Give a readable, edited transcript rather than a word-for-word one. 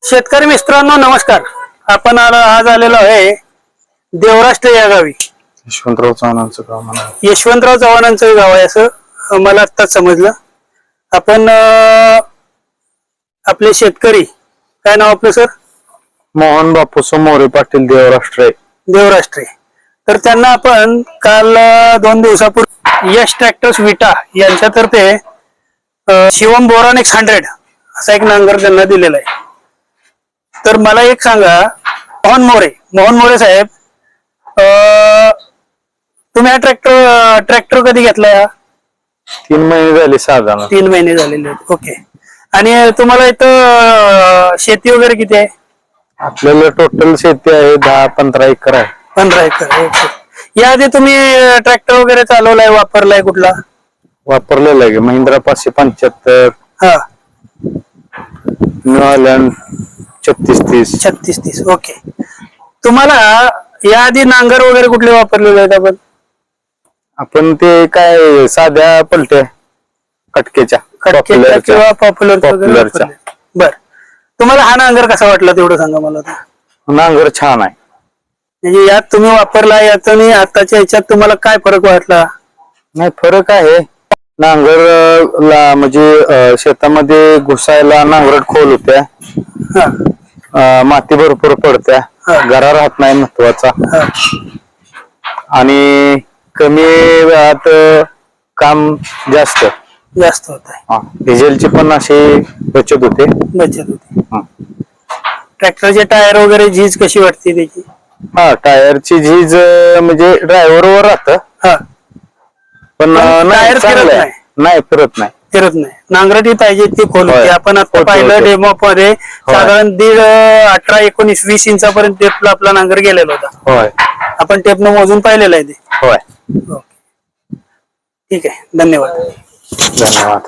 शेतकरी मित्रांनो नमस्कार. आपण आज आलेलो आहे देवराष्ट्र या गावी. यशवंतराव चव्हाणांचं गाव म्हणा. यशवंतराव चव्हाणांचं गाव आहे असं मला आत्ताच समजलं. आपण आपले शेतकरी, काय नाव आपलं सर? मोहन बापूसो मोरे पाटील देवराष्ट्र. देवराष्ट्रे. तर त्यांना आपण काल 2 दिवसापूर्वी यश ट्रॅक्टर्स विटा यांच्यातर्फे शिवम बोरान 100 असा एक नांगर त्यांना दिलेला आहे. तर मला एक सांगा, मोहन मोरे साहेब, तुम्ही हा ट्रॅक्टर कधी घेतलाय? 3 महिने झाले साधारण. 3 महिने झालेले आहेत. ओके. आणि तुम्हाला इथं शेती वगैरे किती आहे? आपल्याला टोटल शेती आहे 10-15 एकर आहे. 15 एकर. ओके. याआधी तुम्ही ट्रॅक्टर वगैरे चालवलाय, वापरलाय कुठला? वापरलेला आहे महिंद्रा 575, हा, न्यू हॉलंड 3630. 3630. ओके. तुम्हाला याआधी नांगर वगैरे कुठले वापरलेले आहेत आपण ते काय साध्या पलट्या कटकेच्या किंवा पॉप्युलरच्या? बर. तुम्हाला हा नांगर कसा वाटला तेवढं सांगा मला. नांगर छान आहे. म्हणजे यात तुम्ही वापरला, यात आणि आताच्या याच्यात तुम्हाला काय फरक वाटला? नाही, फरक आहे. नांगर म्हणजे शेतामध्ये घुसायला नांगरट खोल होत्या, माती भरपूर पडत्या, गरा राहत नाही महत्वाचा, आणि कमी वेळात काम जास्त होत आहे. डिझेलची पण अशी बचत होते. ट्रॅक्टरचे टायर वगैरे झीज कशी वाटते त्याची? टायरची झीज म्हणजे ड्रायव्हरवर राहत, पण नाही फिरत नाही. नांगरटी पाहिजे ती खोल होती. आपण आता पाहिलं डेमो मध्ये साधारण 18-19-20 इंचापर्यंत टेपला आपला नांगर गेलेला होता. होय, आपण टेपनं मोजून पाहिलेलं आहे ते. होय. ठीक आहे, धन्यवाद. धन्यवाद.